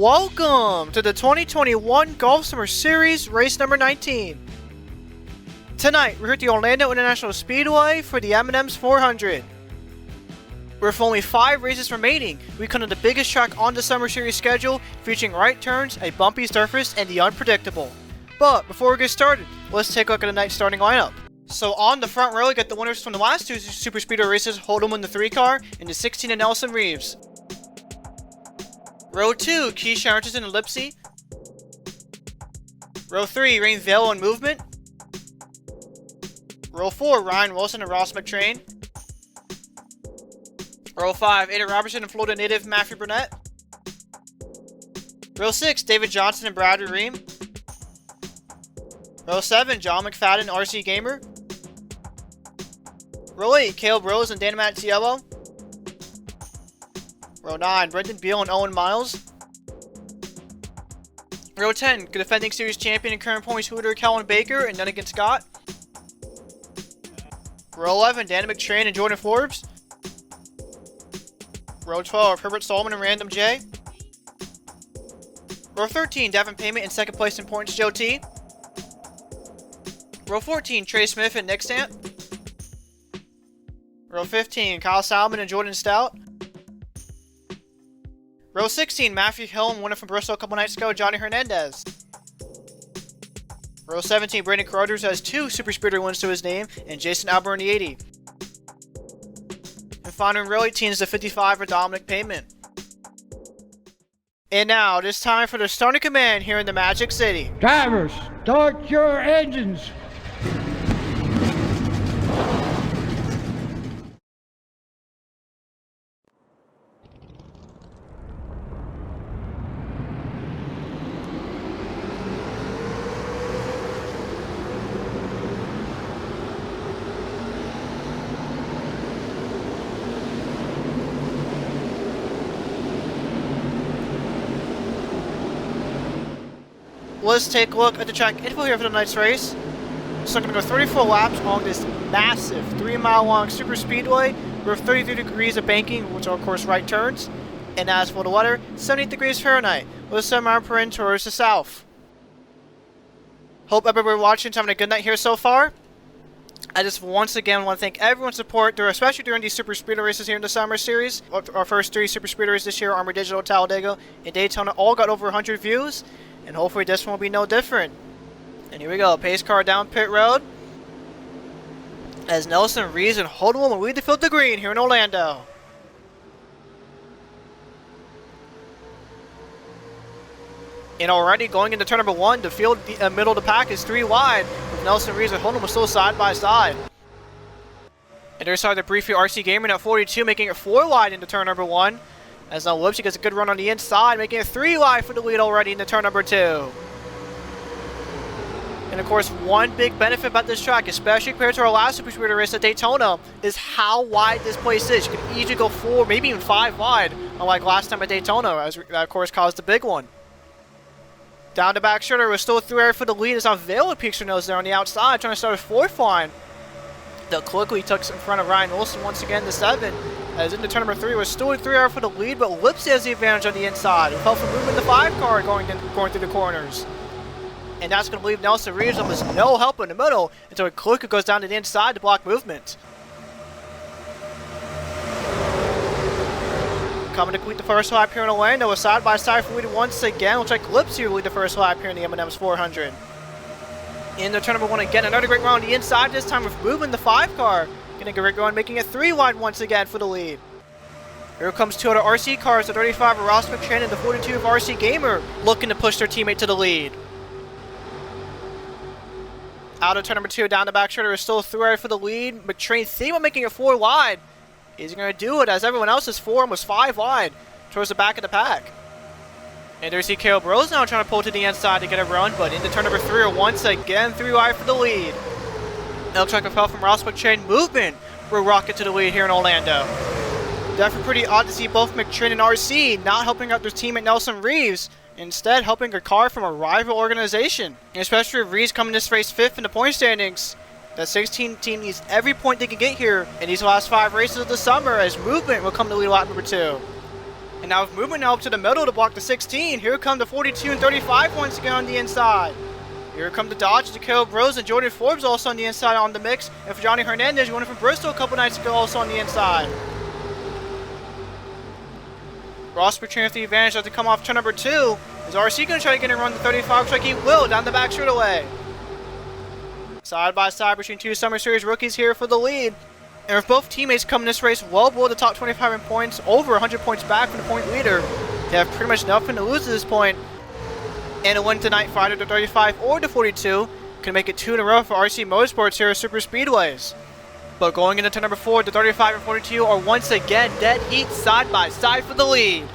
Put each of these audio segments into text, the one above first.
Welcome to the 2021 Golf Summer Series, race number 19. Tonight, we're here at the Orlando International Speedway for the M&M's 400. With only 5 races remaining, we come to the biggest track on the Summer Series schedule, featuring right turns, a bumpy surface, and the unpredictable. But before we get started, let's take a look at the night's starting lineup. So on the front row, we got the winners from the last 2 Superspeedway races, Hold'em in the 3 car, and the 16 of Nelson Reeves. Row 2, Keisha Richardson and Lipsy. Row 3, Reim Beal and Movement. Row 4, Ryan Wilson and Ross McTrain. Row 5, Ada Robertson and Florida native Matthew Burnett. Row 6, David Johnson and Bradley Reim. Row 7, John McFadden and RC Gamer. Row 8, Caleb Rose and Dana Matteillo. Row 9, Brendan Beal and Owen Miles. Row 10, defending series champion and current points holder Kellen Baker and Dunnigan Scott. Row 11, Dana McTrain and Jordan Forbes. Row 12, Herbert Solomon and Random J. Row 13, Devin Payment in second place in points, Joe T. Row 14, Trey Smith and Nick Stamp. Row 15, Kyle Salmon and Jordan Stout. Row 16, Matthew Hill and winner from Bristol a couple nights ago, Johnny Hernandez. Row 17, Brandon Carruthers has 2 Superspeedway wins to his name, and Jason Albert in the 80. And final in row 18 is the 55 for Dominic Payment. And now, it is time for the starting command here in the Magic City. Drivers, start your engines. Let's take a look at the track info here for the night's race. So I'm going to go 34 laps along this massive 3-mile long super speedway with 33 degrees of banking, which are of course right turns. And as for the weather, 78 degrees Fahrenheit with 7 miles per hour towards the south. Hope everybody watching is having a good night here so far. I just once again want to thank everyone's support, especially during these super speedway races here in the summer series. Our first 3 super speedway races this year, Armour Digital, Talladega, and Daytona, all got over 100 views. And hopefully this one will be no different. And here we go, pace car down pit road. As Nelson Reeves and Hold'em will lead the field to green here in Orlando. And already going into turn number 1, the field middle of the pack is 3 wide. With Nelson Reeves and Hold'em still side by side. And there's the briefly RC Gamer at 42, making it 4 wide into turn number 1. As now Lipsy gets a good run on the inside, making it 3 wide for the lead already into turn number 2. And of course, one big benefit about this track, especially compared to our last Super Speedway race at Daytona, is how wide this place is. You can easily go 4, maybe even 5 wide, unlike last time at Daytona, as that of course caused the big one. Down the back shorter was still through air for the lead as Untitled peeks her nose there on the outside, trying to start a 4th line. They'll quickly took in front of Ryan Wilson once again, the 7. As into turn number 3 was still a 3 hour for the lead, but Lipsy has the advantage on the inside. With help from moving the 5 car going through the corners. And that's going to leave Nelson Reeves almost no help in the middle until it quickly goes down to the inside to block movement. Coming to complete the first lap here in Orlando, a side-by-side for lead once again. Looks like Lipsy will lead the first lap here in the M&M's 400. Into turn number 1 again, another great run on the inside, this time with moving the 5 car. Getting a great run, making it 3 wide once again for the lead. Here comes 2 other RC cars, the 35 of Ross McTrain and the 42 of RC Gamer, looking to push their teammate to the lead. Out of turn number 2, down the back shorter is still through for the lead. McTrain theme on making it 4 wide. He's going to do it as everyone else's 4 was 5 wide towards the back of the pack. And there's Caleb Rose now trying to pull to the inside to get a run, but into turn number 3 once again 3 wide for the lead. It looks like a foul from Ross McTrain. Movement will rocket to the lead here in Orlando. Definitely pretty odd to see both McTrain and RC not helping out their teammate Nelson Reeves, instead helping a car from a rival organization. And especially with Reeves coming this race 5th in the point standings. The 16 team needs every point they can get here in these last 5 races of the summer, as Movement will come to lead lap number 2. And now with movement now up to the middle to block the 16. Here come the 42 and 35 once again on the inside. Here come the Dodge to Caleb Rose and Jordan Forbes also on the inside on the mix. And for Johnny Hernandez, winning from Bristol a couple nights ago, also on the inside. Ross McTrain with the advantage as they come off turn number 2. Is RC going to try to get a run to 35? Looks like he will down the back straightaway. Side by side between two Summer Series rookies here for the lead. And with both teammates coming this race well below the top 25 in points, over 100 points back from the point leader, they have pretty much nothing to lose at this point. And a win tonight for either the 35 or the 42 can make it 2 in a row for RC Motorsports here at Superspeedways. But going into turn number 4, the 35 and 42 are once again dead heat side by side for the lead.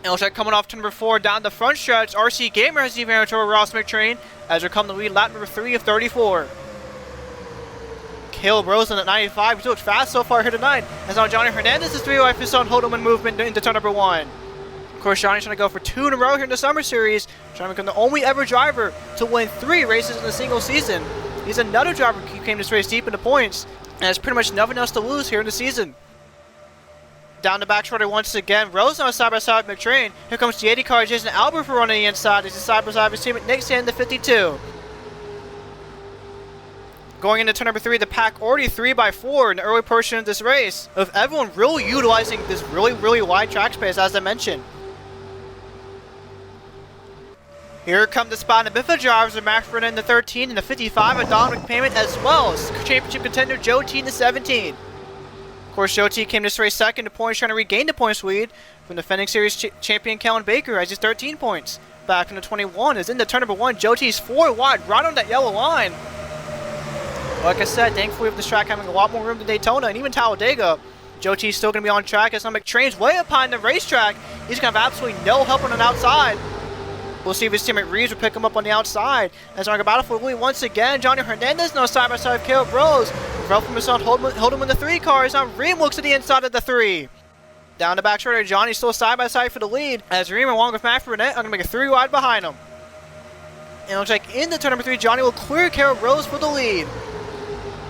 And looks like coming off turn number 4 down the front stretch, RC Gamer has the advantage over Ross McTrain as they come to lead lap number 3 of 34. Caleb Rose at 95, he's looked fast so far here tonight. As now Johnny Hernandez is 3 wipe his own Holdeman movement into turn number 1. Of course, Johnny's trying to go for 2 in a row here in the Summer Series, trying to become the only ever driver to win 3 races in a single season. He's another driver who came this race deep into points, and has pretty much nothing else to lose here in the season. Down the back shorter once again, Rose on side by side with McTrain. Here comes the 80 car, Jason Albert for running the inside. He's side by side with his teammate Nick Sand, the 52. Going into turn number 3, the pack already 3x4 in the early portion of this race, with everyone really utilizing this really wide track space, as I mentioned. Here come the spot in the Biffa drivers of Max Brennan in the 13 and the 55 of Dominic Payment, as well as championship contender Joe T in the 17. Of course, Joe T came this race second to points, trying to regain the points lead from defending series champion Kellen Baker as he's 13 points. Back in the 21 is into turn number 1. Joe T's 4 wide, right on that yellow line. Like I said, thankfully with this track having a lot more room than Daytona and even Talladega, Joe T's still going to be on track as McTrain's way up behind the racetrack. He's going to have absolutely no help on the outside. We'll see if his teammate Reeves will pick him up on the outside. As on the battle for the lead once again, Johnny Hernandez now side by side with Caleb Rose. Ralph from his son hold him in the 3 cars. Now Reem looks at the inside of the 3. Down the back shoulder, Johnny still side by side for the lead. As Reem along with Matt Burnett are going to make a 3 wide behind him. And it looks like in the turn number 3, Johnny will clear Caleb Rose for the lead.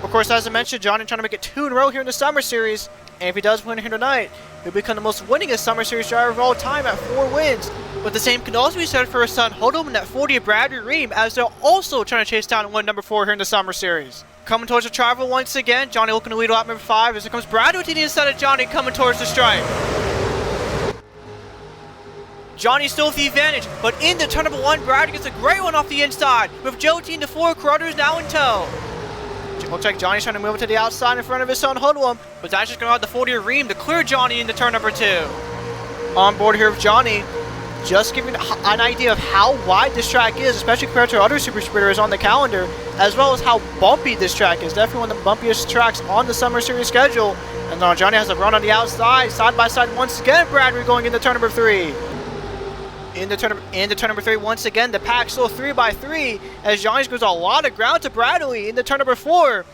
Of course, as I mentioned, Johnny trying to make it 2 in a row here in the Summer Series. And if he does win here tonight, he'll become the most winningest Summer Series driver of all time at 4 wins. But the same can also be said for his son Hodom and that 40 of Bradley Reem, as they're also trying to chase down and win number 4 here in the Summer Series. Coming towards the travel once again, Johnny looking to lead lap number 5 as it comes Bradley to the inside of Johnny coming towards the stripe. Johnny still with the advantage, but into turn number 1, Bradley gets a great one off the inside with Joe T in the 4, Carruthers now in tow. Looks like Johnny's trying to move it to the outside in front of his son Hoodlum, but that's just going to have the 40 of Reem to clear Johnny into turn number 2. On board here with Johnny, just giving an idea of how wide this track is, especially compared to other super speeders on the calendar, as well as how bumpy this track is. Definitely one of the bumpiest tracks on the Summer Series schedule. And now Johnny has a run on the outside, side by side once again. Bradley going into turn number 3. Into turn number 3 once again, the pack still 3x3 as Johnny goes a lot of ground to Bradley into turn number 4.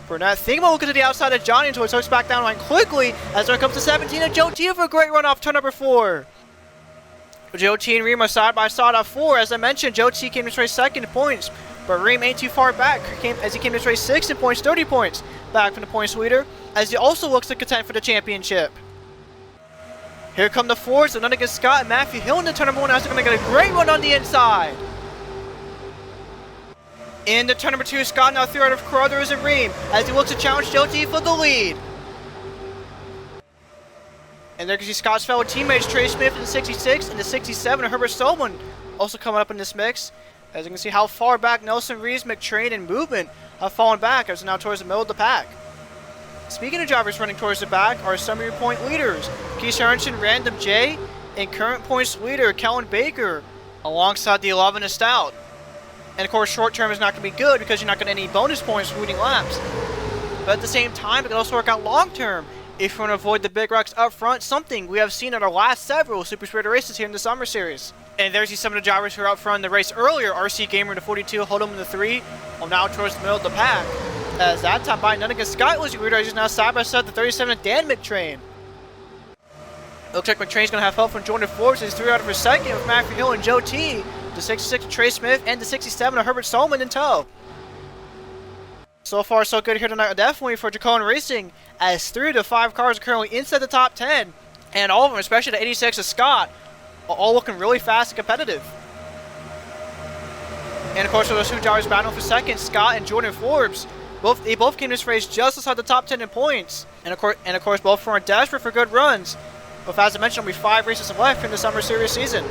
Burnett Thingma will get to the outside of Johnny until he starts back down line quickly as there comes to 17 of Joe T for a great run off turn number 4. Joe T and Reem are side by side off 4. As I mentioned, Joe T came to race second in points, but Reem ain't too far back as he came to race 6 in points, 30 points back from the points leader, as he also looks to contend for the championship. Here come the Fords, Untitled Scott and Matthew Hill in the turn number 1 as they're going to get a great run on the inside. In the turn number 2, Scott now 3 out of Carruthers and Reem as he looks to challenge Joe T for the lead. And there you can see Scott's fellow teammates Trey Smith in the 66 and the 67 and Herbert Stolman also coming up in this mix. As you can see how far back Nelson Reeves, McTrain, and Movement have fallen back as they're now towards the middle of the pack. Speaking of drivers running towards the back are some of your point leaders, Keith Sorensen, Random J, and current points leader Kellen Baker, alongside the 11 of Stout. And of course, short term is not going to be good because you're not going to get any bonus points for leading laps. But at the same time, it can also work out long term if you want to avoid the big wrecks up front, something we have seen at our last several Super Speedway races here in the Summer Series. And there's some of the drivers who are out front in the race earlier. RC Gamer in the 42, Hold'em in the 3, while now towards the middle of the pack. As that time by Untitled Scott was your leader, he's now side by side the 37 Dan McTrain. Looks like McTrain's going to have help from Jordan Forbes as he's 3 out of his second with Matthew Hill and Joe T. The 66 of Trey Smith and the 67 of Herbert Solomon in tow. So far so good here tonight, definitely for Jacone Racing, as 3 of the 5 cars are currently inside the top 10. And all of them, especially the 86 of Scott, are all looking really fast and competitive. And of course, for those two drivers battling for second, Scott and Jordan Forbes, they both came to this race just outside the top 10 in points. And of course, both of them are desperate for good runs. But as I mentioned, there'll be 5 races left in the Summer Series season.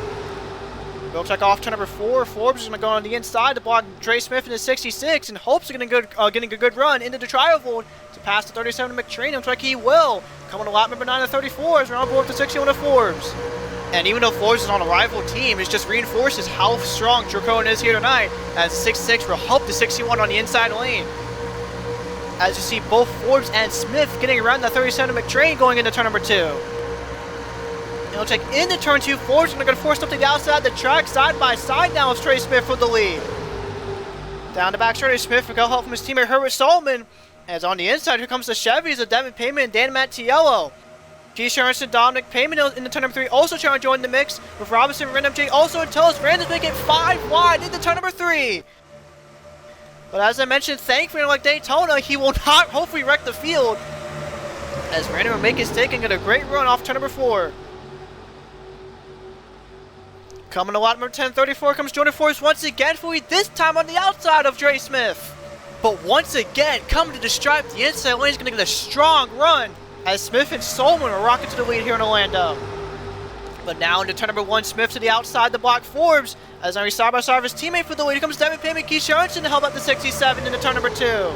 Looks like off turn number 4, Forbes is going to go on the inside to block Dre Smith in the 66 in hopes of getting a good run into the tri-oval to pass the 37 of McTrain. Looks like he will. Coming to lap number 9 of 34 as we're on board with the 61 of Forbes. And even though Forbes is on a rival team, it just reinforces how strong Dracone is here tonight, as 6-6 will help the 61 on the inside lane. As you see both Forbes and Smith getting around the 37 McTrain going into turn number 2. It looks like into turn 2, Forbes are going to force up to the outside of the track, side by side now with Trey Smith for the lead. Down the back straight, Smith will go help from his teammate Herbert Solomon. As on the inside, here comes the Chevys of Devin Payment and Dan Matteillo. Keith Sherrison, Dominic Payment in the turn number 3 also trying to join the mix, with Robinson and Random J also until us. Random's making it 5 wide into turn number 3. But as I mentioned, thankfully, like Daytona, he will not hopefully wreck the field, as Random will make his take and get a great run off turn number 4. Coming to lap number 1034 comes Jordan Forbes once again, fully this time on the outside of Dre Smith. But once again, coming to the stripe, the inside lane is going to get a strong run, as Smith and Solomon are rocking to the lead here in Orlando. But now into turn number 1, Smith to the outside to block Forbes, as now he's side by side with his teammate for the lead. Here comes Devin Payment, Keith Sherrison to help out the 67 into turn number 2. And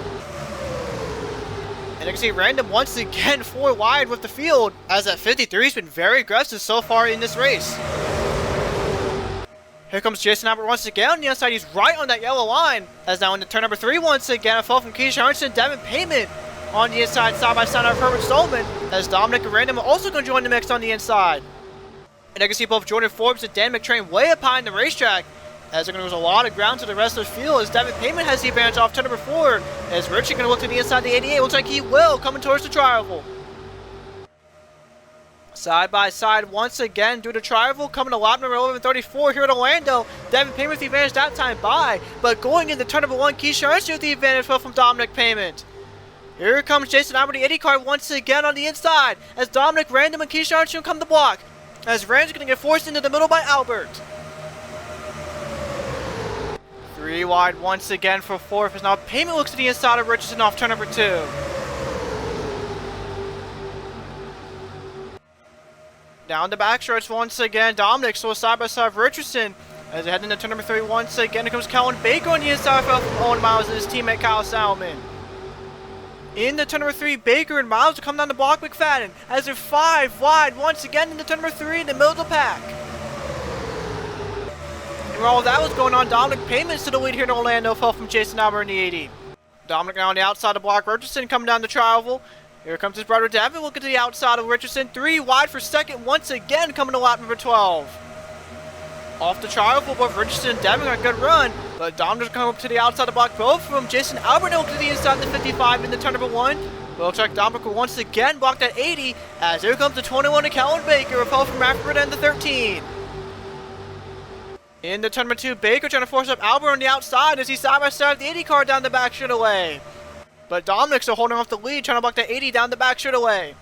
you can see Random once again 4 wide with the field, as that 53 has been very aggressive so far in this race. Here comes Jason Albert once again on the outside. He's right on that yellow line. As now into turn number 3 once again, a fall from Keith Sherrison, Devin Payment on the inside, side by side of Herbert Solomon. As Dominic and Random are also going to join the mix on the inside. And I can see both Jordan Forbes and Dan McTrain way up behind the racetrack, as they're going to lose a lot of ground to the rest of the field. As Devin Payment has the advantage off turn number 4. As Richard going to look to the inside of the 88. Looks like he will coming towards the tri-oval. Side by side once again due to tri-oval, coming to lap number 1134 here at Orlando. Devin Payment with the advantage that time by, but going into turn number 1, Keith Sherrison with the advantage from Dominic Payment. Here comes Jason Albert, the 80 car once again on the inside, as Dominic, Random, and Keith Sherrison come to block, as Rand's going to get forced into the middle by Albert. 3 wide once again for 4th, as now Payment looks to the inside of Richardson off turn number 2. Down the back stretch once again, Dominic still side by side of Richardson. As they head into turn number 3 once again, here comes Calvin Baker on the inside of Owen Miles and his teammate Kyle Salmon. In the turn number 3, Baker and Miles will come down to block McFadden, as they're 5 wide once again into turn number 3 in the middle of the pack. And while all that was going on, Dominic Payment's to the lead here in Orlando, fell from Jason Albert in the 80. Dominic now on the outside to block Richardson, coming down the tri-oval. Here comes his brother Devin, looking to the outside of Richardson. 3 wide for second, once again coming to lap number 12. Off the tri-oval, both Richardson and Devin got a good run, but Dominic's coming up to the outside to block both of them. Jason Albert now to the inside of the 55 in the turn number 1. But looks like Dominic will once again block that 80, as here comes the 21 to Calvin Baker, a fall from Alfred and the 13. In the turn number 2, Baker trying to force up Albert on the outside as he's side by side of the 80 car down the back straightaway. But Dominic's still holding off the lead, trying to block that 80 down the back straightaway.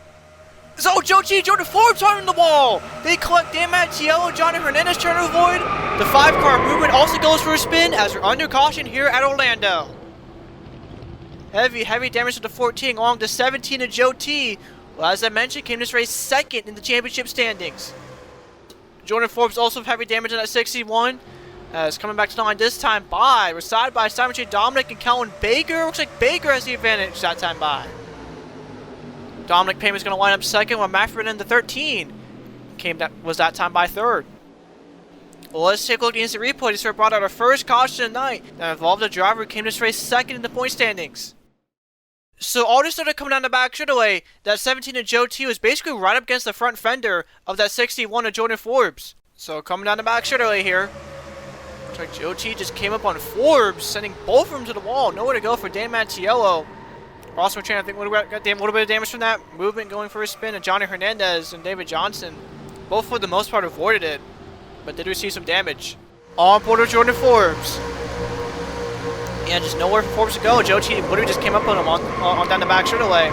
So Joe G, Jordan Forbes on the wall. They collect Dan Matteillo, Johnny Hernandez trying to avoid. The 5-car movement also goes for a spin as we're under caution here at Orlando. Heavy damage to the 14 along the 17 of Joe T. Well, as I mentioned, came this race second in the championship standings. Jordan Forbes also with heavy damage on that 61. As coming back to the line this time by. We're side by side between Dominic and Calvin Baker. Looks like Baker has the advantage that time by. Dominic Payment's going to line up second, while Maffred in the 13 was that time by 3rd. Well, let's take a look at the instant replay. This brought out our first caution tonight that involved a driver who came this race second in the point standings. So all this started coming down the back straightaway. That 17 of Joe T was basically right up against the front fender of that 61 of Jordan Forbes. So coming down the back straightaway here. Looks like Joe T just came up on Forbes, sending both of them to the wall. Nowhere to go for Dan Matteillo. Also trying to think, what got a little bit of damage from that movement going for a spin. And Johnny Hernandez and David Johnson, both for the most part avoided it, but did receive some damage. On board with Jordan Forbes. And just nowhere for Forbes to go. Joe T literally just came up on him on down the back straightaway.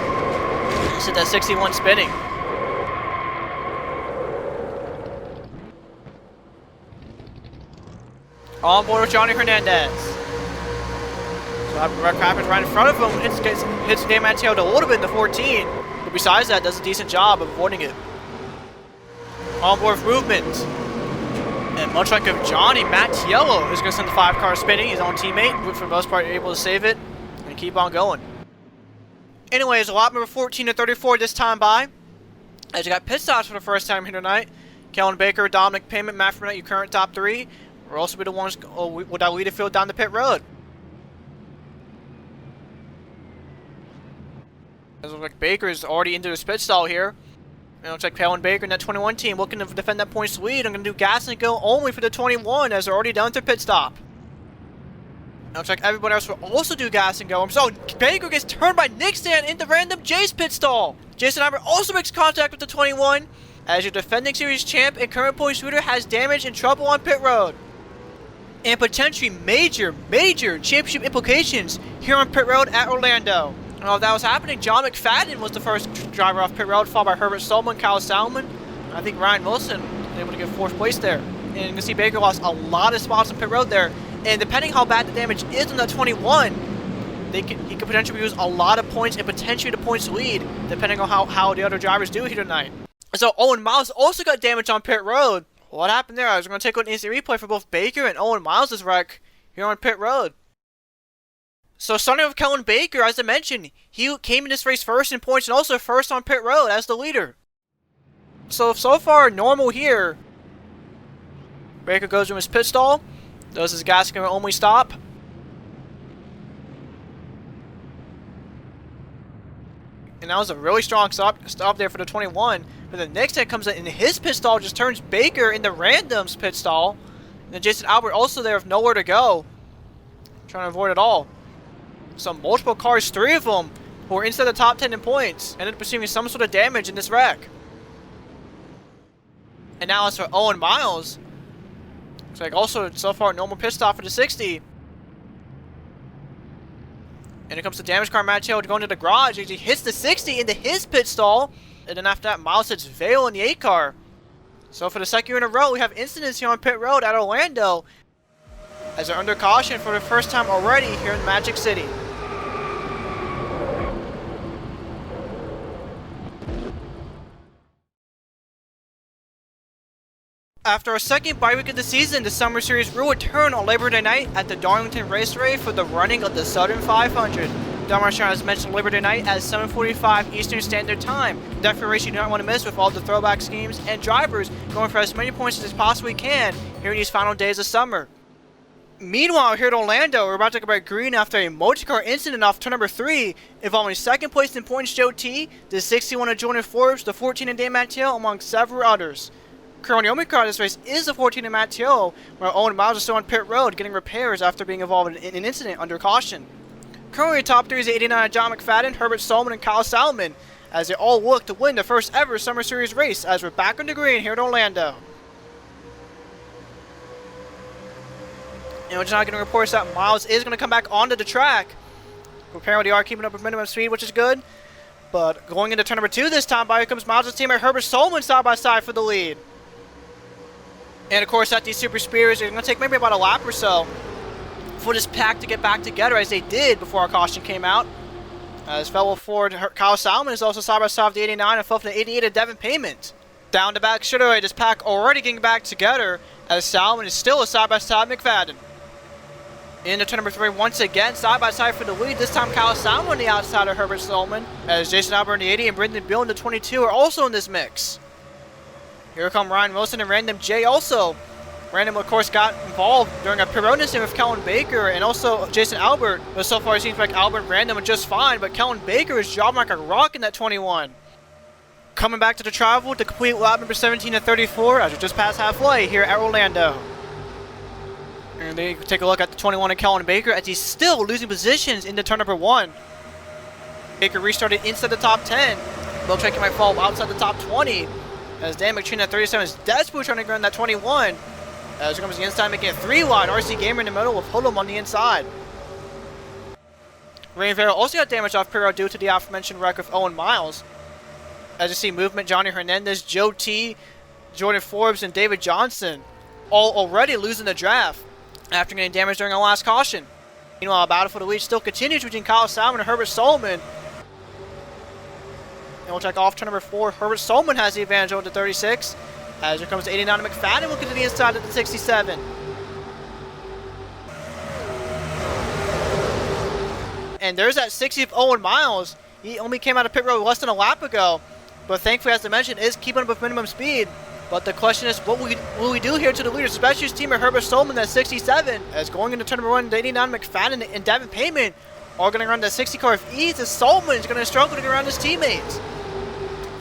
Set that 61 spinning. On board with Johnny Hernandez. So that wreck happens right in front of him. Hits Dave Matteillo a little bit in the 14. But besides that, does a decent job of avoiding it. On board with movement. And much like of Johnny, Matteillo is going to send the 5-car spinning. His own teammate, but for the most part, able to save it and keep on going. Anyways, lap number 14 to 34 this time by. As you got pit stops for the first time here tonight. Kellen Baker, Dominic Payment, Matt Fournette, your current top 3. Will also be the ones with that lead the field down the pit road. It looks like Baker is already into his pit stall here. It looks like Kellen Baker and that 21 team looking to defend that points lead. I'm going to do gas and go only for the 21 as they're already done their pit stop. It looks like everybody else will also do gas and go. So Baker gets turned by Nick Stan into random Jay's pit stall. Jason Albert also makes contact with the 21 as your defending series champ and current points leader has damage and trouble on pit road. And potentially major championship implications here on pit road at Orlando. While that was happening, John McFadden was the first driver off pit road, followed by Herbert Solomon, Kyle Salmon. I think Ryan Wilson was able to get 4th place there. And you can see Baker lost a lot of spots on pit road there. And depending how bad the damage is on the 21, he could potentially use a lot of points and potentially the points lead, depending on how the other drivers do here tonight. So Owen Miles also got damage on pit road. What happened there? I was going to take an instant replay for both Baker and Owen Miles' wreck here on pit road. So starting with Kellen Baker, as I mentioned, he came in this race first in points and also first on pit road as the leader. So far, normal here. Baker goes to his pit stall, does his gas can only stop. And that was a really strong stop there for the 21. But the next head comes in his pit stall, just turns Baker in the random's pit stall. And then Jason Albert also there with nowhere to go. Trying to avoid it all. So multiple cars, 3 of them, who were inside the top 10 in points, ended up receiving some sort of damage in this wreck. And now as for Owen Miles, looks like also so far normal pit stop for the 60. And it comes to damage car Matteillo going to the garage as he hits the 60 into his pit stall. And then after that, Miles hits Vale in the 8 car. So for the second year in a row, we have incidents here on pit road at Orlando as they're under caution for the first time already here in Magic City. After our second bye week of the season, the Summer Series will return on Labor Day night at the Darlington Raceway for the running of the Southern 500. Darlington has mentioned Labor Day night at 7:45 Eastern Standard Time. Definitely a race you don't want to miss with all the throwback schemes and drivers going for as many points as possibly can here in these final days of summer. Meanwhile, here at Orlando, we're about to go back green after a multi-car incident off turn number 3 involving second place in points Joe T, the 61 of Jordan Forbes, the 14 of Dave Matteillo, among several others. Currently, the only car in this race is the 14 of Matteillo, where Owen Miles is still on pit road getting repairs after being involved in an incident under caution. Currently, top 3 is the 89 of John McFadden, Herbert Solomon, and Kyle Salmon, as they all look to win the first ever Summer Series race as we're back on the green here at Orlando. And we're just not getting reports that Miles is going to come back onto the track. Apparently, they are keeping up with minimum speed, which is good. But going into turn number 2 this time, by here comes Miles' teammate Herbert Solomon side by side for the lead. And of course, at these Superspeedways, they're going to take maybe about a lap or so for this pack to get back together, as they did before our caution came out. As fellow Ford Kyle Salmon is also side by side with the 89 and fell from the 88 of Devin Payment. Down the back straightaway, this pack already getting back together, as Salmon is still a side by side McFadden. Into turn number 3, once again, side by side for the lead. This time, Kyle Salmon on the outside of Herbert Solomon, as Jason Albert in the 80 and Brendan Beal in the 22 are also in this mix. Here come Ryan Wilson and Random J also. Random, of course, got involved during a pit road incident with Kellen Baker and also Jason Albert. But so far, it seems like Albert and Random are just fine, but Kellen Baker is dropping like a rock in that 21. Coming back to the travel to complete lap number 17 at 34 as we just passed halfway here at Orlando. And they take a look at the 21 of Kellen Baker as he's still losing positions into turn number 1. Baker restarted inside the top 10. Looks like he might fall outside the top 20. As Dan McTreen at 37 is desperately trying to go in that 21. As he comes the inside, making it 3 wide. RC Gamer in the middle with Hoodlum on the inside. Reim also got damage off pit road due to the aforementioned wreck of Owen Miles. As you see, movement, Johnny Hernandez, Joe T, Jordan Forbes, and David Johnson all already losing the draft. after getting damaged during our last caution. Meanwhile, a battle for the lead still continues between Kyle Salmon and Herbert Solomon. And we'll check off turn number 4. Herbert Solomon has the advantage over the 36. As here comes the 89 to McFadden, looking to the inside of the 67. And there's that 60th Owen Miles. He only came out of pit road less than a lap ago. But thankfully, as I mentioned, is keeping up with minimum speed. But the question is, what will we do here to the leaders, especially his teammate Herbert Solomon at 67, as going into turn number 1, the 89 McFadden and Devin Payment are going to run that 60 car with ease, as Solomon is going to struggle to get around his teammates.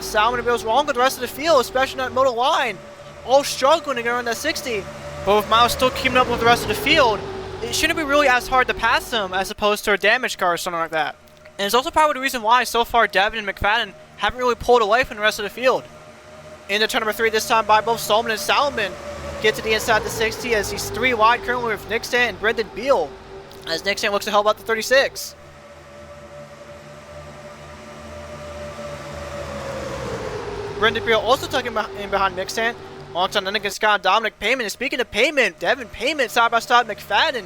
Salmon goes wrong with the rest of the field, especially on that motor line, all struggling to get around that 60. But with Miles still keeping up with the rest of the field, it shouldn't be really as hard to pass them as opposed to a damaged car or something like that. And it's also probably the reason why so far Devin and McFadden haven't really pulled away from the rest of the field. Into turn number 3 this time by both Solomon and Salomon. Get to the inside of the 60 as he's 3 wide currently with Nick Stant and Brendan Beal, as Nick Stant looks to help out the 36. Brendan Beal also tucking in behind Nick Stant, alongside Henig and Scott Dominic Payment. And speaking of Payment, Devin Payment side by side McFadden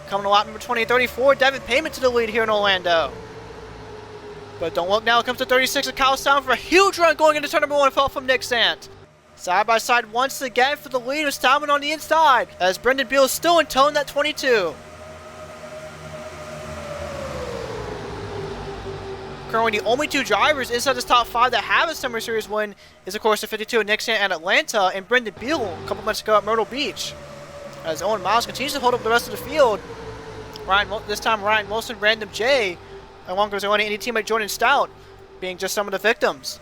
coming to lap number 20-34. Devin Payment to the lead here in Orlando. But don't look now, it comes to 36 of Kyle Salmon for a huge run going into turn number 1 fell from Nick Stant. Side by side once again for the lead with Salmon on the inside, as Brendan Beal is still in tow in that 22. Currently the only 2 drivers inside this top 5 that have a Summer Series win is of course the 52 of Nick Stant at Atlanta and Brendan Beal a couple months ago at Myrtle Beach. As Owen Miles continues to hold up the rest of the field, this time Ryan Wilson, Random J, along with his own Indy teammate Jordan Stout, being just some of the victims.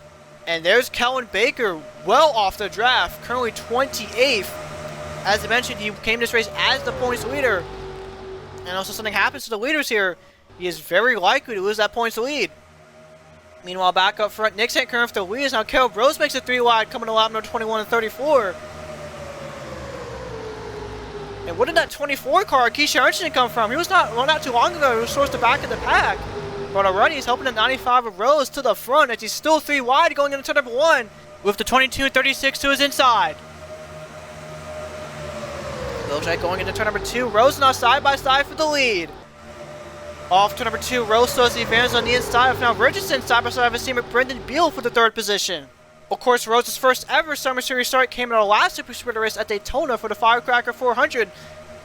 And there's Kellen Baker, well off the draft, currently 28th. As I mentioned, he came to this race as the points leader. And also something happens to the leaders here, he is very likely to lose that points lead. Meanwhile, back up front, Nick Stant currently for the lead. Now Caleb Rose makes a 3 wide, coming to lap number 21 and 34. And where did that 24 car, Keisha Arntzen, come from? He was not too long ago, he was towards the back of the pack. But already he's helping the 95 of Rose to the front as he's still 3 wide going into turn number 1 with the 22 and 36 to his inside. Belichick going into turn number 2. Rose now side by side for the lead. Off turn number 2, Rose still has the advantage on the inside of now Richardson side by side of his teammate Brendan Beal for the 3rd position. Of course, Rose's first ever Summer Series start came in our last Superspeedway race at Daytona for the Firecracker 400.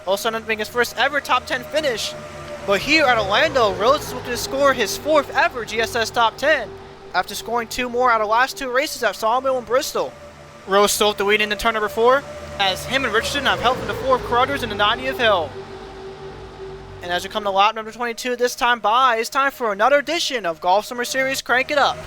Also ended up being his first ever top 10 finish. But here at Orlando, Rose is looking to score his 4th ever GSS top 10 after scoring 2 more out of the last 2 races at Sawmill and Bristol. Rose still at the lead into turn number 4 as him and Richardson have helped in the 4 of Carruthers and the 90 of Hill. And as we come to lap number 22 this time by, it's time for another edition of Golf Summer Series Crank It Up.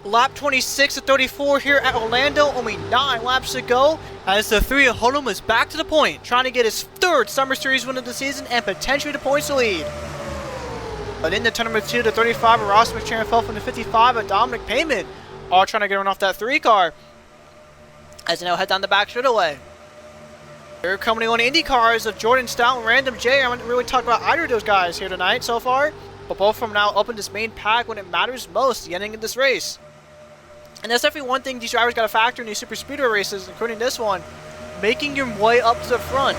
lap 26 to 34 here at Orlando. Only 9 laps to go as the 3 of Hodum is back to the point, trying to get his 3rd Summer Series win of the season and potentially the points to lead. But in the turn number 2 to 35, Ross McCharron fell from the 55 of Dominic Payment, all trying to get run off that 3 car as they now head down the back straightaway. Here coming on Indy cars of Jordan Stout and Random J. I haven't really talked about either of those guys here tonight so far, but both of them now up in this main pack when it matters most, the ending of this race. And that's definitely one thing these drivers got to factor in these super speedway races, including this one, making your way up to the front.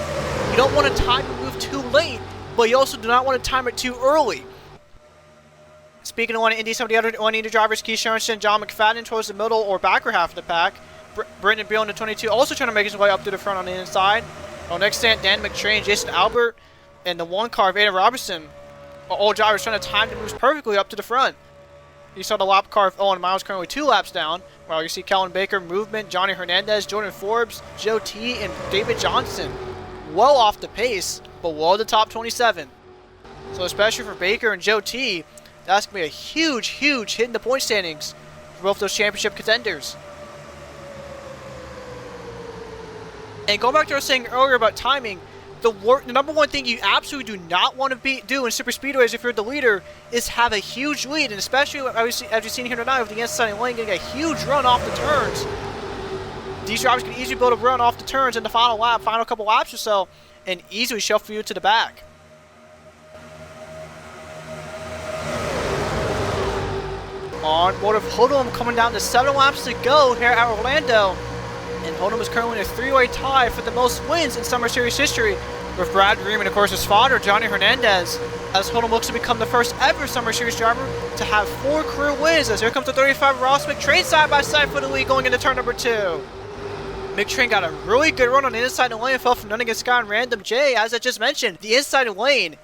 You don't want to time your move too late, but you also do not want to time it too early. Speaking of one Indy, some of the other Indy drivers, Keith Sorensen and John McFadden towards the middle or backer half of the pack. Brendan Beal in the 22 also trying to make his way up to the front on the inside. On next stand, Dan McTrain, Jason Albert, and the 1 car of Ada Robertson. All drivers trying to time the moves perfectly up to the front. You saw the lap car of Owen Miles currently 2 laps down, while you see Kellen Baker, Movement, Johnny Hernandez, Jordan Forbes, Joe T, and David Johnson. Well off the pace, below the top 27. So especially for Baker and Joe T, that's going to be a huge hit in the point standings for both those championship contenders. And going back to what I was saying earlier about timing, the number one thing you absolutely do not want to do in super speedways if you're the leader is have a huge lead, and especially as you've seen here tonight with the inside lane getting a huge run off the turns. These drivers can easily build a run off the turns in the final couple laps or so, and easily shuffle you to the back. On board of Hodum coming down to 7 laps to go here at Orlando. And Hodum is currently in a 3-way tie for the most wins in Summer Series history with Brad Reim and of course his father, Johnny Hernandez, as Hodum looks to become the first ever Summer Series driver to have 4 career wins, as here comes the 35 Ross McTrain side by side for the lead going into turn number 2. McTrain got a really good run on the inside lane and fell from none against Scott and Random J, as I just mentioned. The inside lane,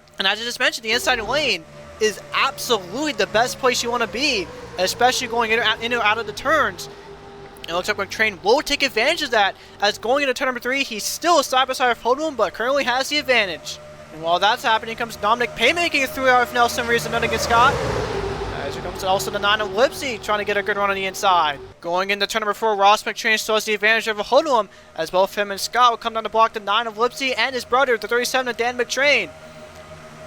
is absolutely the best place you want to be, especially going in or out of the turns. It looks like McTrain will take advantage of that, as going into turn number 3, he's still side-by-side with Hodum, but currently has the advantage. And while that's happening, comes Dominic Payne making it through out of Nelson Reese and none against Scott. As here comes also the 9 of Lipsy, trying to get a good run on the inside. Going into turn number 4, Ross McTrain still has the advantage over Hodum, as both him and Scott will come down to block the 9 of Lipsy and his brother, the 37 of Dan McTrain.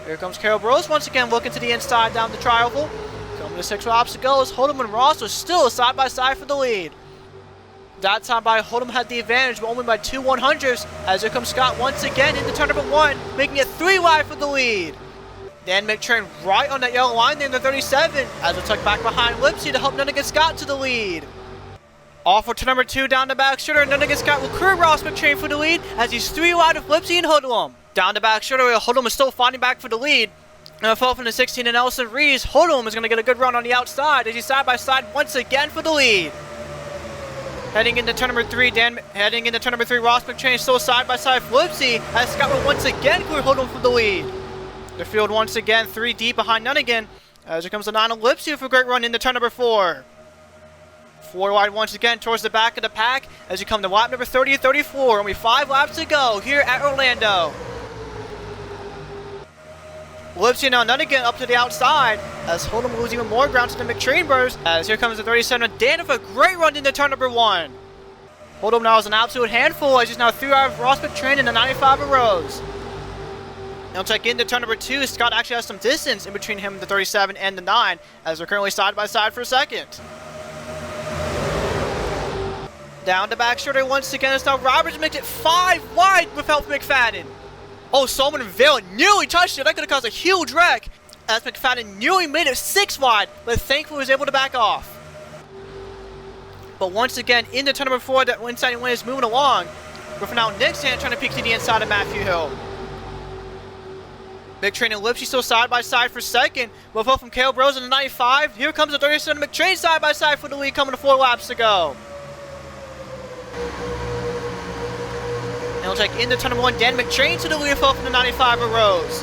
Here comes Carol Rose once again looking to the inside down the tri-oval. Coming to 6 laps to go as Hodum and Ross are still side-by-side for the lead. That time by Hodum had the advantage, but only by 2 100ths, as here comes Scott once again into turn number 1, making it 3 wide for the lead. Dan McTrain right on that yellow line there in the 37, as it took back behind Lipsy to help none against Scott to the lead. Off for turn number 2 down the back straighter, none against Scott will clear Ross McTrain for the lead, as he's 3 wide of Lipsy and Hodum. Down the back straighter, Hodum is still fighting back for the lead. And a fall from the 16 and Nelson Reese, Hodum is going to get a good run on the outside as he's side by side once again for the lead. Heading into turn number 3, Ross McTrain still side by side with Lipsy, as Scott will once again clear Hodum for the lead. The field once again 3 deep behind Nunnigan, as here comes the 9 of Lipsy for a great run into turn number 4. 4 wide once again towards the back of the pack, as you come to lap number 30 and 34, only 5 laps to go here at Orlando. Lipsy now Nunnigan up to the outside, as Hodum moves even more ground to the McTrain brothers, as here comes the 37 Dan with a great run into turn number 1. Hodum now is an absolute handful, as he's now 3 out of Ross McTrain in the 95 of Rose. Now check into turn number 2, Scott actually has some distance in between him, the 37 and the 9, as they're currently side by side for a second. Down the back straighter once again, it's now Roberts makes it 5 wide with help from McFadden. Oh, Solomon and Vail nearly touched it. That could have caused a huge wreck, as McFadden nearly made it 6 wide, but thankfully was able to back off. But once again, into turn number 4, that inside lane is moving along, with now Nixon trying to peek to the inside of Matthew Hill. McTrain and Lipsy still side by side for second, with help from Caleb Rose in the 95. Here comes the 37 McTrain side by side for the lead, coming to 4 laps to go. Now we'll take into turn number 1, Dan McTrain to the lead from the 95 of Rose.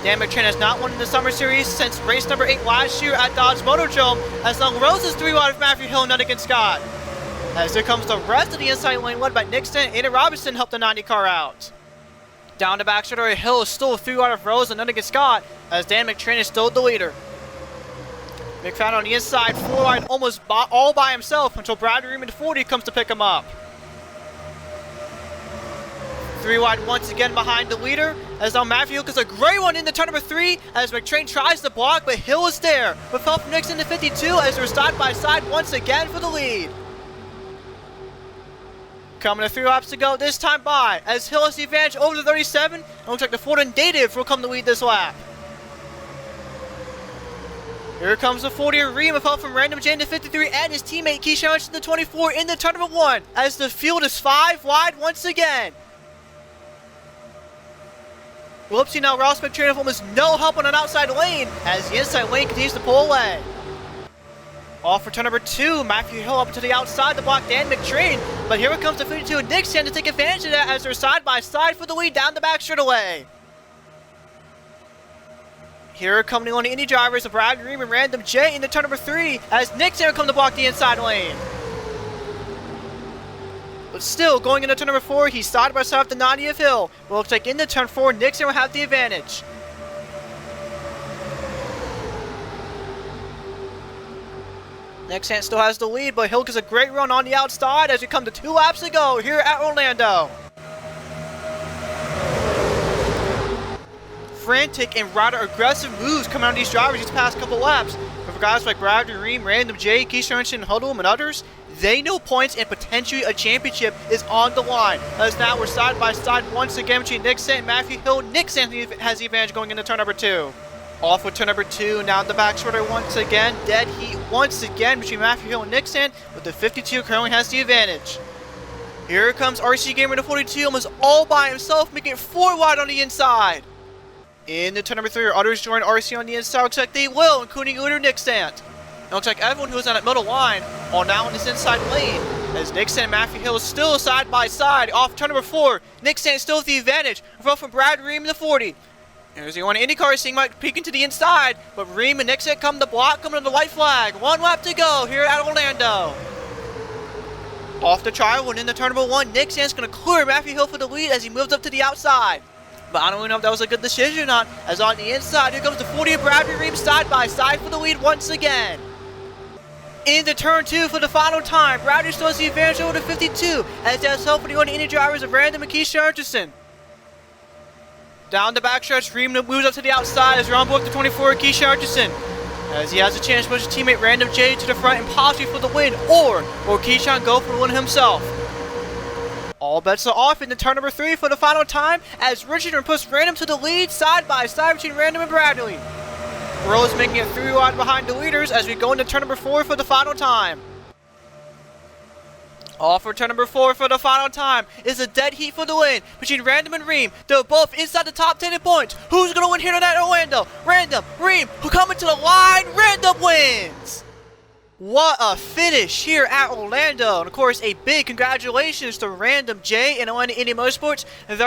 Dan McTrain has not won in the Summer Series since race number 8 last year at Dodge Motordrome, as long Rose is 3 wide of Matthew Hill and none against Scott. As here comes the rest of the inside lane led by Nixon and Ada Robinson help the 90 car out. Down the back straight, Hill is still 3 wide of Rose and none against Scott, as Dan McTrain is still the leader. McFadden on the inside, 4 wide, almost all by himself until Bradley Reim in the 40 comes to pick him up. 3 wide once again behind the leader, as now Matthew Hill gets a great one into turn number 3 as McTrain tries to block, but Hill is there. With help from Nixon to 52 as they're side by side once again for the lead. Coming to 3 laps to go this time by, as Hill has the advantage over the 37, and looks like the Florida native will come to lead this lap. Here comes the 40 Reim with help from Random J in the 53 and his teammate Keyshawn in the 24 in the turn number 1, as the field is 5 wide once again. Whoopsie, now Ross McTrain with almost no help on an outside lane as the inside lane continues to pull away. Off for turn number 2, Matthew Hill up to the outside to block Dan McTrain, but here it comes the 52 Nixon to take advantage of that as they're side by side for the lead down the back straightaway. Here coming on the Indy drivers of Brad Reim and Random J in the turn number 3 as Nixon come to block the inside lane. But still, going into turn number 4, he's side by side with the 90th Hill. But looks like into turn 4, Nixon will have the advantage. Nixon still has the lead, but Hill gets a great run on the outside as we come to 2 laps to go here at Orlando. Frantic and rather aggressive moves coming out of these drivers these past couple laps. But for guys like Bradley Reim, Random J, Keyshawn, Huddle, and others, they know points and potentially a championship is on the line. As now we're side by side once again between Nixon and Matthew Hill. Nixon has the advantage going into turn number 2. Off with turn number 2, now the back shorter once again. Dead heat once again between Matthew Hill and Nixon, but the 52 currently has the advantage. Here comes RC Gamer to 42, almost all by himself, making it 4 wide on the inside. Into turn number 3, others join RC on the inside. Looks like they will, including Uter Nixon. It looks like everyone who was on that middle line are now in this inside lane, as Nixon and Matthew Hill is still side by side. Off turn number 4, Nixon is still with the advantage, from Brad Reim in the 40. There's the one IndyCar seeing Mike peeking to the inside, but Reim and Nixon come to block, coming to the white flag. 1 lap to go here at Orlando. Off the trial, and in the turn number 1, Nixon's going to clear Matthew Hill for the lead as he moves up to the outside. But I don't even know if that was a good decision or not, as on the inside, here comes the 40 of Bradley Reim side by side for the lead once again. Into turn 2 for the final time, Bradley still has the advantage over the 52, as that's help for the Indy drivers of Random and Keyshawn Richardson. Down the backstretch, Reim moves up to the outside as we're on board the 24 Keyshawn Richardson, as he has a chance to push his teammate Random J to the front and possibly for the win, or Keyshawn go for the win himself. All bets are off into turn number 3 for the final time, as Richardson pushes Random to the lead side by side between Random and Bradley. Rose making it 3 wide behind the leaders as we go into turn number 4 for the final time. Off for turn number 4 for the final time is a dead heat for the win between Random and Reim. They're both inside the top 10 in points. Who's going to win here tonight at Orlando? Random, Reim, who coming to the line, Random wins! What a finish here at Orlando. And of course, a big congratulations to Random J and Atlanta Indy Motorsports as they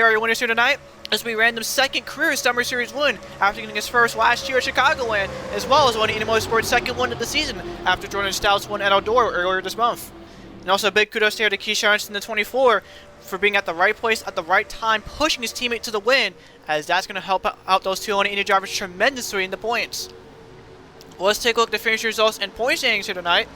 are your winners here tonight. This will be Random's second career Summer Series win after getting his first last year at Chicagoland, as well as Atlanta Indy Motorsports' second win of the season after Jordan Stout's win at Eldora earlier this month. And also a big kudos here to Keyshawn in the 24 for being at the right place at the right time, pushing his teammate to the win, as that's going to help out those 2 Atlanta Indy drivers tremendously in the points. Well, let's take a look at the finish results and point standings here tonight.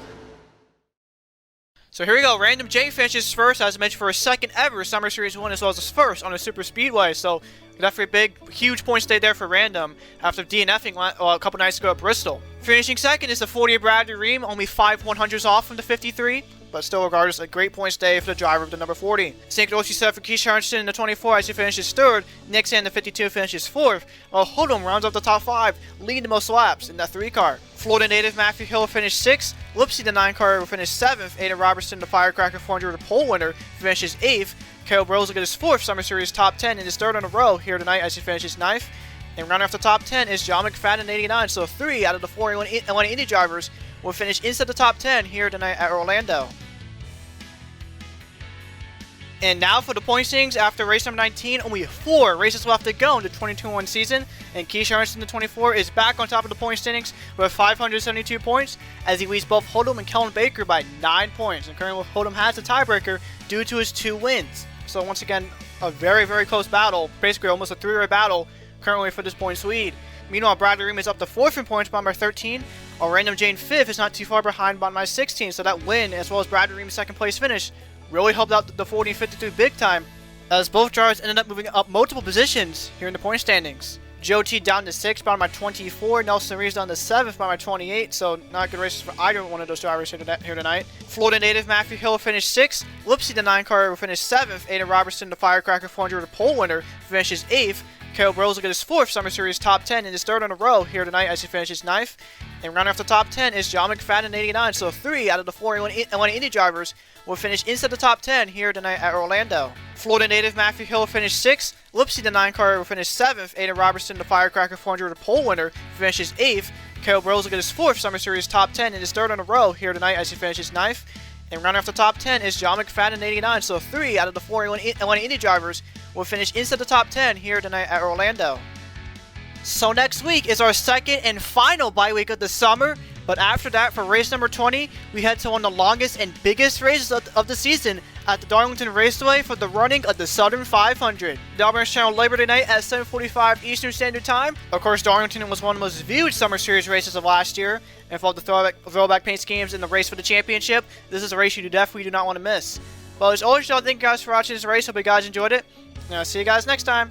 So here we go. Random J finishes first, as I mentioned, for his second ever Summer Series win, as well as his first on a Superspeedway. So definitely a big, huge point stay there for Random after DNFing a couple nights ago at Bristol. Finishing second is the 40 of Bradley Reim, only 5 100s off from the 53. But still, regardless, a great point stay for the driver of the number 40. Same could also be said for Keyshawn in the 24 as he finishes 3rd. Nixon in the 52 finishes 4th. While Hood'em rounds up the top 5, leading the most laps in that 3 car. Florida native Matthew Hill finished 6th. Whoopsie, the 9 car, will finish 7th. Ada Robertson, the Firecracker 400 pole winner, finishes 8th. Caleb Rose will get his 4th Summer Series top 10 and his 3rd in a row here tonight as he finishes 9th. And rounding off the top 10 is John McFadden 89. So 3 out of the 4 Atlanta Indy drivers will finish inside the top 10 here tonight at Orlando. And now for the point standings after race number 19, only 4 races left to go in the 2021 season, and Keyshawn in the 24 is back on top of the point standings with 572 points, as he leads both Hood'em and Kellen Baker by 9 points, and currently Hood'em has the tiebreaker due to his 2 wins. So once again, a very, very close battle, basically almost a 3-way battle currently for this points lead. Meanwhile, Bradley Reim is up to 4th in points by number 13. Orlando Jane 5th is not too far behind by number 16, so that win, as well as Bradley Reim's 2nd place finish, really helped out the 40-52 big time, as both drivers ended up moving up multiple positions here in the point standings. Joe T down to 6th by number 24, Nelson Reeves down to 7th by number 28, so not good races for either one of those drivers here tonight. Florida native Matthew Hill finished 6th, Lipsy the 9 car will finish 7th, Aiden Robertson the Firecracker 400 the pole winner finishes 8th, Caleb Rose will get his 4th Summer Series top 10 and his 3rd in a row here tonight as he finishes 9th. And rounding off the top 10 is John McFadden 89, so 3 out of the 4 Indy drivers will finish inside the top 10 here tonight at Orlando. Florida native Matthew Hill finished 6th, Lipsy the 9 car will finish 7th, Aiden Robertson the Firecracker 400 the pole winner finishes 8th, Caleb Rose will get his 4th Summer Series top 10 and his 3rd in a row here tonight as he finishes 9th. And rounding off the top 10 is John McFadden 89, so 3 out of the 4 Indy drivers will finish inside the top 10 here tonight at Orlando. So next week is our 2nd and final bye week of the summer, but after that, for race number 20, we head to one of the longest and biggest races of the season at the Darlington Raceway for the running of the Southern 500. The Auburn Channel Labor Day night at 7:45 Eastern Standard Time. Of course, Darlington was one of the most viewed Summer Series races of last year, and for all the throwback paint schemes in the race for the championship, this is a race you definitely do not want to miss. Well, as always, y'all, thank you guys for watching this race. Hope you guys enjoyed it, and I'll see you guys next time.